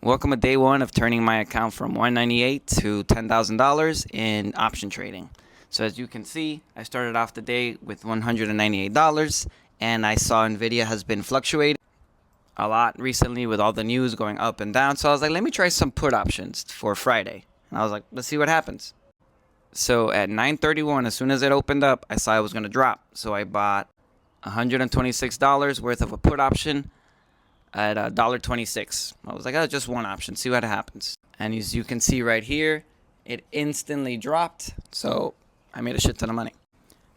Welcome to day one of turning my account from $198 to $10,000 in option trading. So as you can see, I started off the day with $198, and I saw Nvidia has been fluctuating a lot recently with all the news going up and down. So I was like, let me try some put options for Friday. And I was like, let's see what happens. So at 9:31, as soon as it opened up, I saw it was going to drop. So I bought $126 worth of a put option at $1.26. I was like, oh, just one option, see what happens. And as you can see right here, it instantly dropped. So I made a shit ton of money.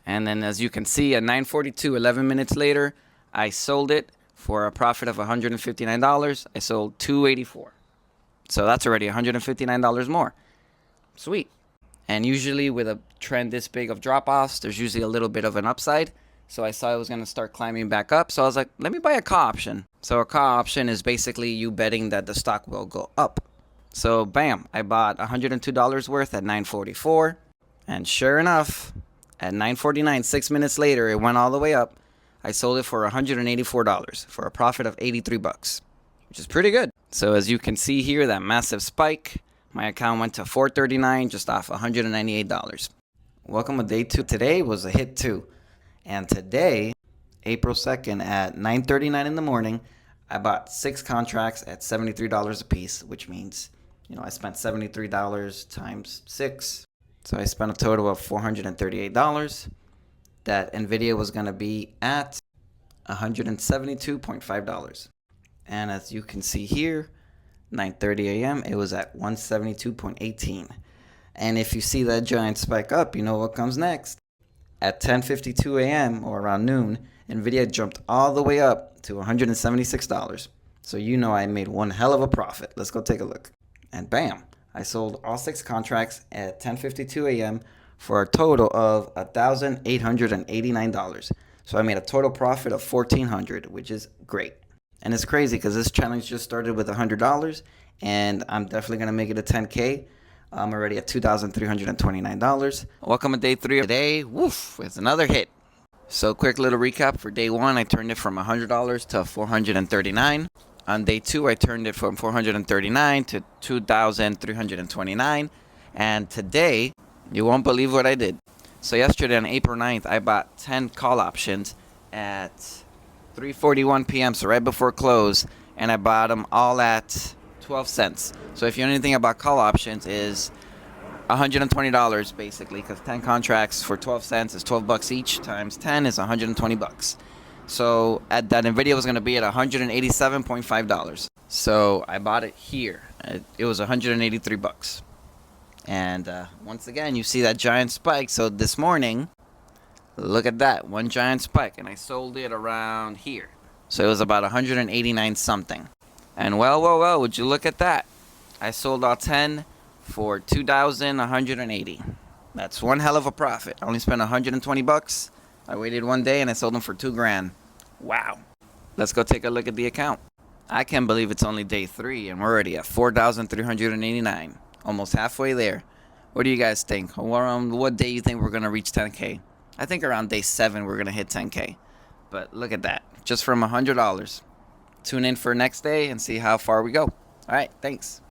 And then as you can see at 9:42, 11 minutes later, I sold it for a profit of $159. I sold $284. So that's already $159 more. Sweet. And usually with a trend this big of drop-offs, there's usually a little bit of an upside. So I saw it was going to start climbing back up. So I was like, let me buy a call option. So a call option is basically you betting that the stock will go up. So bam, I bought $102 worth at 9:44. And sure enough, at 9:49, 6 minutes later, it went all the way up. I sold it for $184 for a profit of $83, which is pretty good. So as you can see here, that massive spike, my account went to $439, just off $198. Welcome to day two. Today was a hit too. And today, April 2nd at 9:39 in the morning, I bought 6 contracts at $73 a piece, which means, I spent $73 times 6. So I spent a total of $438. That Nvidia was going to be at $172.5. And as you can see here, 9:30 a.m., it was at 172.18. And if you see that giant spike up, you know what comes next. At 10:52 a.m. or around noon, Nvidia jumped all the way up to $176. So I made one hell of a profit. Let's go take a look. And bam, I sold all 6 contracts at 10:52 a.m. for a total of $1,889. So I made a total profit of $1,400, which is great. And it's crazy because this challenge just started with $100, and I'm definitely going to make it a 10K. I'm already at $2,329. Welcome to day 3 of today. Woof, it's another hit. So quick little recap for day 1, I turned it from $100 to $439. On day 2, I turned it from $439 to $2,329. And today, you won't believe what I did. So yesterday on April 9th, I bought 10 call options at 3:41 p.m., so right before close, and I bought them all at 12 cents. So if you know anything about call options, is $120 basically, because 10 contracts for 12 cents is $12 each, times 10 is $120. So at that Nvidia was going to be at $187.5. So I bought it here. It was $183. And once again, you see that giant spike. So this morning, look at that, one giant spike, and I sold it around here. So it was about 189 something. And well, would you look at that? I sold all 10 for $2,180. That's one hell of a profit. I only spent $120. I waited one day and I sold them for $2,000. Wow. Let's go take a look at the account. I can't believe it's only day 3 and we're already at $4,389. Almost halfway there. What do you guys think? What day you think we're going to reach 10K? I think around day 7 we're going to hit 10K. But look at that. Just from $100. Tune in for next day and see how far we go. All right, thanks.